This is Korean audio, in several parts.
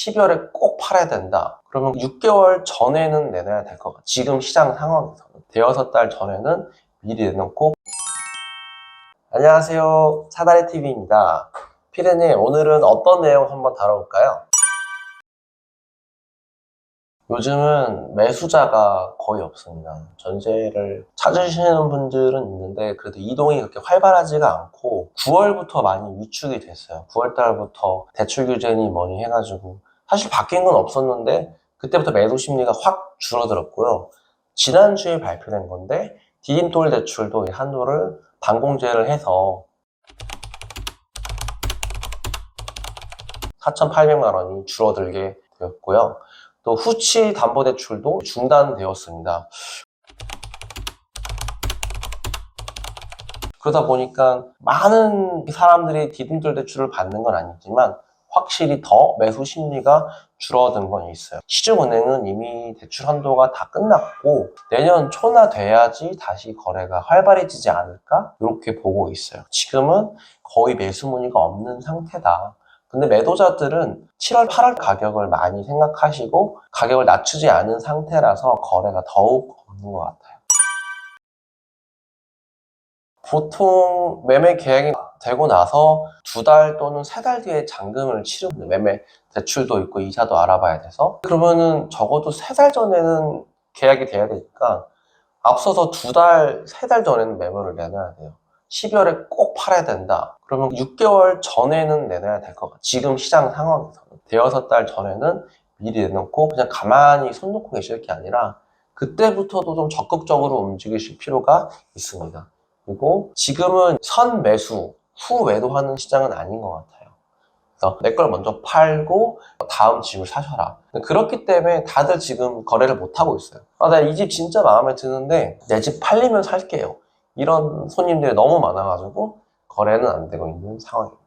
12월에 꼭 팔아야 된다. 그러면 6개월 전에는 내놔야 될 것 같아요. 지금 시장 상황에서는. 대여섯 달 전에는 미리 내놓고. 안녕하세요. 사다리TV입니다. 피디님, 오늘은 어떤 내용 한번 다뤄볼까요? 요즘은 매수자가 거의 없습니다. 전세를 찾으시는 분들은 있는데 그래도 이동이 그렇게 활발하지가 않고 9월부터 많이 위축이 됐어요. 9월 달부터 대출 규제니 뭐니 해가지고 사실 바뀐 건 없었는데 그때부터 매도 심리가 확 줄어들었고요. 지난주에 발표된 건데 디딤돌 대출도 한도를 반공제를 해서 4,800만 원이 줄어들게 되었고요. 또 후치 담보대출도 중단되었습니다. 그러다 보니까 많은 사람들이 디딤돌 대출을 받는 건 아니지만 확실히 더 매수 심리가 줄어든 건 있어요. 시중은행은 이미 대출 한도가 다 끝났고 내년 초나 돼야지 다시 거래가 활발해지지 않을까? 이렇게 보고 있어요. 지금은 거의 매수 문의가 없는 상태다. 근데 매도자들은 7월, 8월 가격을 많이 생각하시고 가격을 낮추지 않은 상태라서 거래가 더욱 없는 것 같아요. 보통 매매 계약이 되고 나서 2달 또는 3달 뒤에 잔금을 치르는 매매 대출도 있고 이자도 알아봐야 돼서 그러면은 적어도 3달 전에는 계약이 돼야 되니까 앞서서 2달, 3달 전에는 매물을 내놔야 돼요. 12월에 꼭 팔아야 된다. 그러면 6개월 전에는 내놔야 될 것 같아요. 지금 시장 상황에서는. 대여섯 달 전에는 미리 내놓고 그냥 가만히 손 놓고 계실 게 아니라 그때부터도 좀 적극적으로 움직이실 필요가 있습니다. 그리고 지금은 선 매수, 후 매도하는 시장은 아닌 것 같아요. 그래서 내 걸 먼저 팔고 다음 집을 사셔라. 그렇기 때문에 다들 지금 거래를 못하고 있어요. 나 이 집 진짜 마음에 드는데 내 집 팔리면 살게요. 이런 손님들이 너무 많아가지고 거래는 안 되고 있는 상황입니다.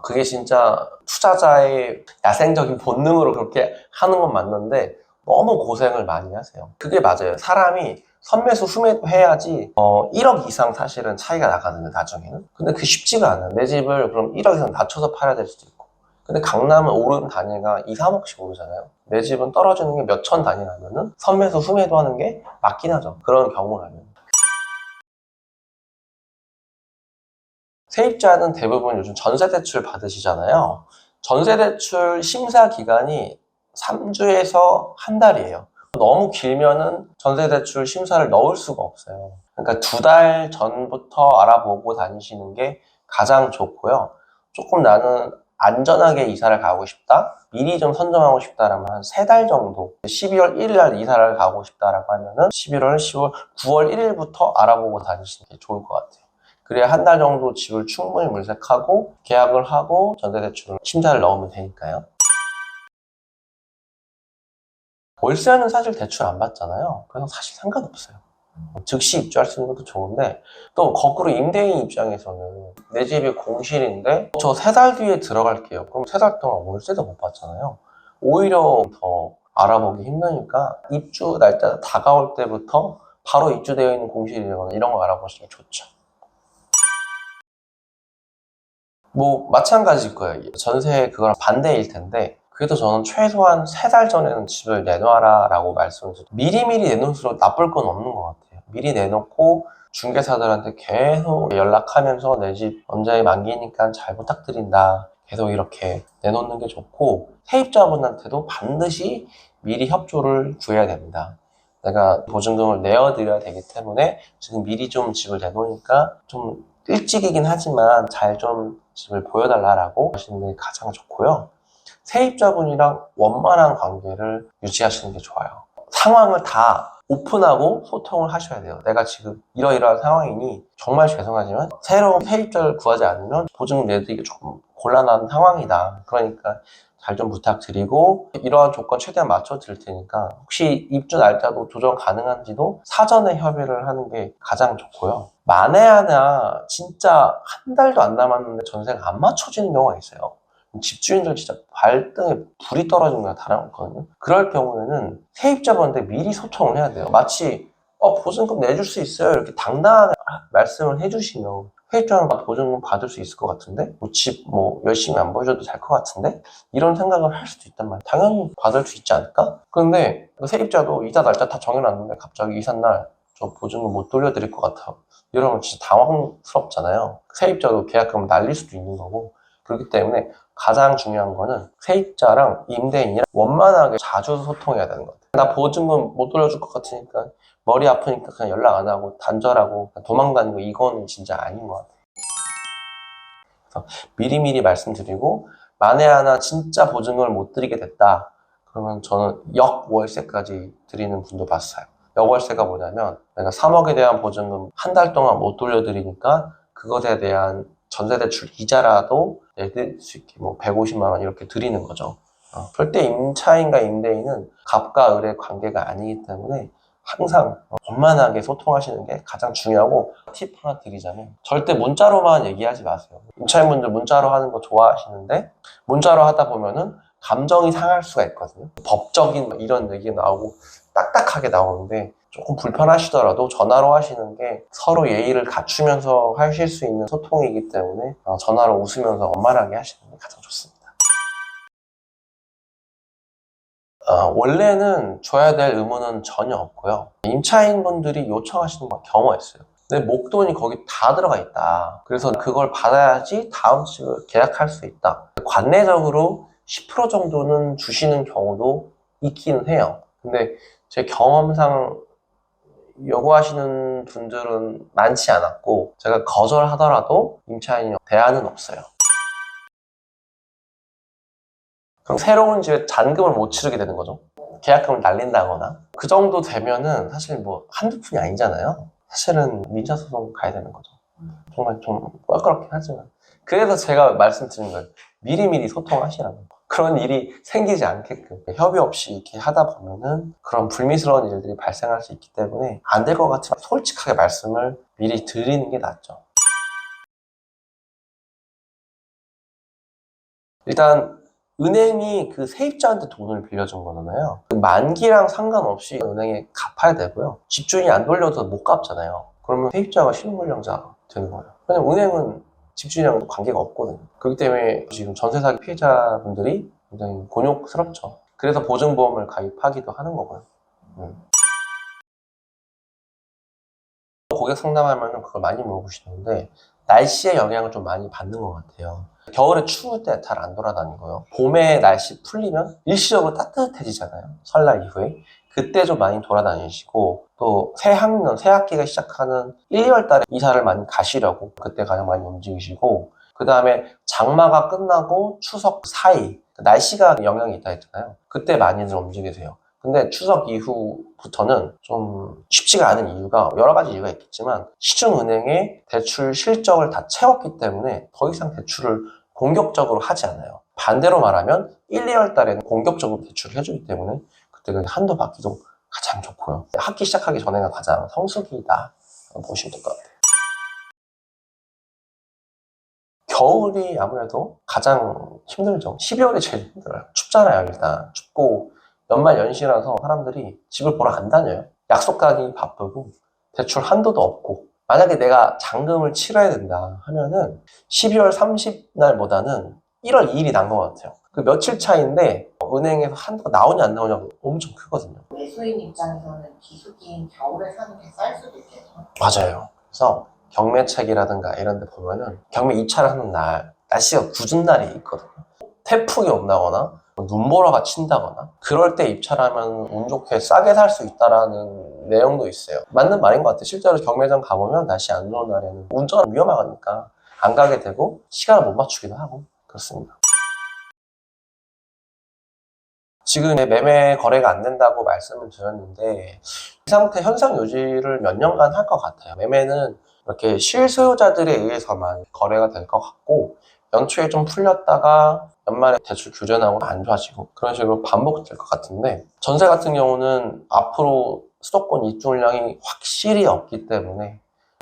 그게 진짜 투자자의 야생적인 본능으로 그렇게 하는 건 맞는데 너무 고생을 많이 하세요. 그게 맞아요. 사람이 선매수 후매도 해야지 1억 이상 사실은 차이가 나거든요, 나중에는. 근데 그게 쉽지가 않아요. 내 집을 그럼 1억 이상 낮춰서 팔아야 될 수도 있고. 근데 강남은 오르는 단위가 2, 3억씩 오르잖아요. 내 집은 떨어지는 게 몇 천 단위라면은 선매수 후매도 하는 게 맞긴 하죠. 그런 경우라면. 세입자는 대부분 요즘 전세대출 받으시잖아요. 전세대출 심사 기간이 3주에서 한 달이에요. 너무 길면은 전세대출 심사를 넣을 수가 없어요. 그러니까 2달 전부터 알아보고 다니시는 게 가장 좋고요. 조금 나는 안전하게 이사를 가고 싶다? 미리 좀 선점하고 싶다라면 한 3달 정도. 12월 1일 날 이사를 가고 싶다라고 하면은 11월, 10월, 9월 1일부터 알아보고 다니시는 게 좋을 것 같아요. 그래야 한 달 정도 집을 충분히 물색하고 계약을 하고 전세대출을 심사를 넣으면 되니까요. 월세는 사실 대출 안 받잖아요. 그래서 사실 상관없어요. 즉시 입주할 수 있는 것도 좋은데 또 거꾸로 임대인 입장에서는 내 집이 공실인데 저 3달 뒤에 들어갈게요. 그럼 3달 동안 월세도 못 받잖아요. 오히려 더 알아보기 힘드니까 입주 날짜 다가올 때부터 바로 입주되어 있는 공실이거나 이런 거 알아보시면 좋죠. 뭐 마찬가지일 거예요. 전세 그거랑 반대일 텐데 그래도 저는 최소한 3달 전에는 집을 내놔라 라고 말씀을 드려요. 미리미리 내놓을수록 나쁠 건 없는 것 같아요. 미리 내놓고 중개사들한테 계속 연락하면서 내 집 언제 만기니까 잘 부탁드린다 계속 이렇게 내놓는 게 좋고 세입자분한테도 반드시 미리 협조를 구해야 됩니다. 내가 보증금을 내어드려야 되기 때문에 지금 미리 좀 집을 내놓으니까 좀 일찍이긴 하지만 잘 좀 집을 보여달라고 하시는 게 가장 좋고요. 세입자분이랑 원만한 관계를 유지하시는 게 좋아요. 상황을 다 오픈하고 소통을 하셔야 돼요. 내가 지금 이러이러한 상황이니 정말 죄송하지만 새로운 세입자를 구하지 않으면 보증금 내드리기 조금 곤란한 상황이다. 그러니까 잘 좀 부탁드리고 이러한 조건 최대한 맞춰 드릴 테니까 혹시 입주 날짜도 조정 가능한지도 사전에 협의를 하는 게 가장 좋고요. 만에 하나 진짜 한 달도 안 남았는데 전세가 안 맞춰지는 경우가 있어요. 집주인들 진짜 발등에 불이 떨어진 거나 다름없거든요. 그럴 경우에는 세입자분한테 미리 소통을 해야 돼요. 마치 보증금 내줄 수 있어요 이렇게 당당하게 말씀을 해주시면 세입자는 보증금 받을 수 있을 것 같은데? 집 열심히 안 보여줘도 될 것 같은데? 이런 생각을 할 수도 있단 말이야. 당연히 받을 수 있지 않을까? 그런데 세입자도 이자 날짜 다 정해놨는데 갑자기 이삿날 저 보증금 못 돌려드릴 것 같아. 이러면 진짜 당황스럽잖아요. 세입자도 계약금 날릴 수도 있는 거고. 그렇기 때문에 가장 중요한 거는 세입자랑 임대인이랑 원만하게 자주 소통해야 되는 것 같아요. 나 보증금 못 돌려줄 것 같으니까 머리 아프니까 그냥 연락 안 하고 단절하고 도망다니고 이거는 진짜 아닌 것 같아요. 그래서 미리미리 말씀드리고 만에 하나 진짜 보증금을 못 드리게 됐다. 그러면 저는 역월세까지 드리는 분도 봤어요. 역월세가 뭐냐면 내가 3억에 대한 보증금 한 달 동안 못 돌려드리니까 그것에 대한 전세대출 이자라도 내드릴 수 있게 150만 원 이렇게 드리는 거죠. 절대 임차인과 임대인은 갑과 을의 관계가 아니기 때문에 항상 원만하게 소통하시는 게 가장 중요하고, 팁 하나 드리자면 절대 문자로만 얘기하지 마세요. 임차인분들 문자로 하는 거 좋아하시는데 문자로 하다 보면은 감정이 상할 수가 있거든요. 법적인 이런 얘기가 나오고 딱딱하게 나오는데 조금 불편하시더라도 전화로 하시는 게 서로 예의를 갖추면서 하실 수 있는 소통이기 때문에 전화로 웃으면서 원만하게 하시는 게 가장 좋습니다. 원래는 줘야 될 의무는 전혀 없고요. 임차인분들이 요청하시는 건 경우였어요. 내 목돈이 거기 다 들어가 있다. 그래서 그걸 받아야지 다음 주에 계약할 수 있다. 관내적으로 10% 정도는 주시는 경우도 있기는 해요. 근데 제 경험상 요구하시는 분들은 많지 않았고, 제가 거절하더라도 임차인이 대안은 없어요. 그럼 새로운 집에 잔금을 못 치르게 되는 거죠. 계약금을 날린다거나. 그 정도 되면은 사실 한두 푼이 아니잖아요. 사실은 민사소송 가야 되는 거죠. 정말 좀 껄끄럽긴 하지만. 그래서 제가 말씀드린 거예요. 미리미리 소통하시라는 거. 그런 일이 생기지 않게끔 협의 없이 이렇게 하다 보면은 그런 불미스러운 일들이 발생할 수 있기 때문에 안 될 것 같으면 솔직하게 말씀을 미리 드리는 게 낫죠. 일단 은행이 그 세입자한테 돈을 빌려준 거잖아요. 그 만기랑 상관없이 은행에 갚아야 되고요. 집주인이 안 돌려도 못 갚잖아요. 그러면 세입자가 신용불량자 되는 거예요. 왜냐면 은행은 집주인이랑 관계가 없거든요. 그렇기 때문에 지금 전세 사기 피해자분들이 굉장히 곤욕스럽죠. 그래서 보증보험을 가입하기도 하는 거고요. 고객 상담하면 그걸 많이 물어보시는데 날씨의 영향을 좀 많이 받는 것 같아요. 겨울에 추울 때 잘 안 돌아다니고요. 봄에 날씨 풀리면 일시적으로 따뜻해지잖아요. 설날 이후에. 그때 좀 많이 돌아다니시고, 또 새학년, 새학기가 시작하는 1, 2월 달에 이사를 많이 가시려고 그때 가장 많이 움직이시고, 그 다음에 장마가 끝나고 추석 사이, 날씨가 영향이 있다 했잖아요. 그때 많이들 움직이세요. 근데 추석 이후부터는 좀 쉽지가 않은 이유가 여러 가지 이유가 있겠지만, 시중은행의 대출 실적을 다 채웠기 때문에 더 이상 대출을 공격적으로 하지 않아요. 반대로 말하면 1, 2월 달에는 공격적으로 대출을 해주기 때문에 그때는 한도 받기도 가장 좋고요. 학기 시작하기 전에가 가장 성수기다 보시면 될 것 같아요. 겨울이 아무래도 가장 힘들죠. 12월이 제일 힘들어요. 춥잖아요. 일단 춥고 연말 연시라서 사람들이 집을 보러 안 다녀요. 약속 가기 바쁘고 대출 한도도 없고, 만약에 내가 잔금을 치러야 된다 하면은 12월 30날보다는 1월 2일이 난 것 같아요. 그 며칠 차이인데 은행에서 한도가 나오냐 안 나오냐가 엄청 크거든요. 매수인 입장에서는 비수기인 겨울에 사는 게 쌀 수도 있겠죠. 맞아요. 그래서 경매책이라든가 이런 데 보면은 경매 입찰을 하는 날 날씨가 굳은 날이 있거든요. 태풍이 온다거나 눈보라가 친다거나 그럴 때 입찰하면 운 좋게 싸게 살 수 있다라는 내용도 있어요. 맞는 말인 것 같아요. 실제로 경매장 가보면 날씨 안 좋은 날에는 운전 위험하니까 안 가게 되고 시간을 못 맞추기도 하고 그렇습니다. 지금 매매 거래가 안 된다고 말씀을 드렸는데 이 상태 현상 유지를 몇 년간 할 것 같아요. 매매는 이렇게 실소유자들에 의해서만 거래가 될 것 같고, 연초에 좀 풀렸다가 연말에 대출 규제나고 안 좋아지고 그런 식으로 반복될 것 같은데, 전세 같은 경우는 앞으로 수도권 입주물량이 확실히 없기 때문에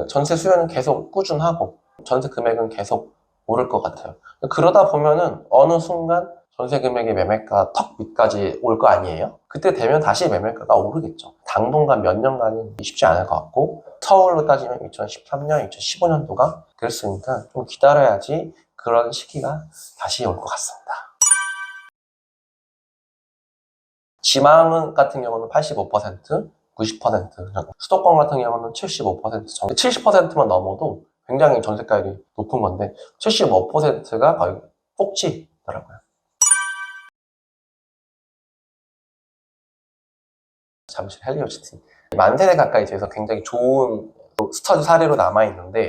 전세 수요는 계속 꾸준하고 전세 금액은 계속 오를 것 같아요. 그러다 보면은 어느 순간 전세 금액의 매매가 턱 밑까지 올 거 아니에요? 그때 되면 다시 매매가가 오르겠죠. 당분간 몇 년간은 쉽지 않을 것 같고, 서울로 따지면 2013년, 2015년도가 그랬으니까 좀 기다려야지 그런 시기가 다시 올 것 같습니다. 지방 같은 경우는 85%, 90%, 수도권 같은 경우는 75% 정도, 70%만 넘어도 굉장히 전세가율이 높은 건데 75%가 거의 꼭지더라고요. 잠실 헬리오시티. 만세대 가까이 돼서 굉장히 좋은 스터디 사례로 남아있는데,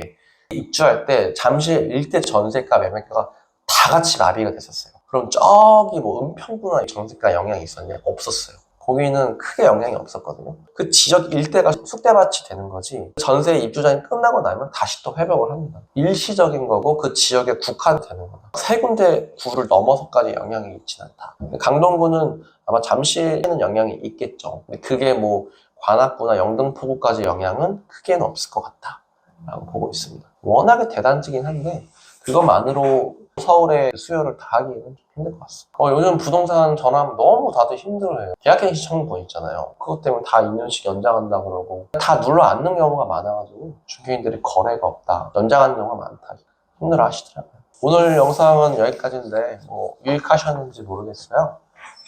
입주할 때 잠실 일대 전세가 매매가가 다 같이 마비가 됐었어요. 그럼 저기 뭐 은평구나 전세가 영향이 있었냐? 없었어요. 거기는 크게 영향이 없었거든요. 그 지역 일대가 쑥대밭이 되는 거지, 전세 입주자이 끝나고 나면 다시 또 회복을 합니다. 일시적인 거고 그 지역에 국한되는 거다. 세 군데 구를 넘어서까지 영향이 있진 않다. 강동구는 아마 잠실에는 영향이 있겠죠. 근데 그게 뭐 관악구나 영등포구까지 영향은 크게는 없을 것 같다 라고 보고 있습니다. 워낙에 대단지긴 한데 그것만으로 서울의 수요를 다 하기는 좀 힘들 것 같습니다. 요즘 부동산 전환 너무 다들 힘들어해요. 계약갱신 청구권 있잖아요. 그것 때문에 다 2년씩 연장한다 그러고 다 눌러 앉는 경우가 많아가지고 중개인들이 거래가 없다, 연장하는 경우가 많다, 힘들어 하시더라고요. 오늘 영상은 여기까지인데 뭐 유익하셨는지 모르겠어요.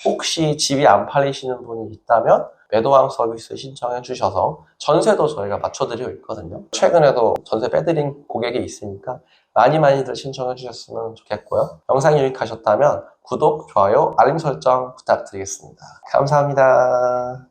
혹시 집이 안 팔리시는 분이 있다면 매도왕 서비스 신청해 주셔서 전세도 저희가 맞춰드리고 있거든요. 최근에도 전세 빼드린 고객이 있으니까 많이들 신청해 주셨으면 좋겠고요. 영상이 유익하셨다면 구독, 좋아요, 알림 설정 부탁드리겠습니다. 감사합니다.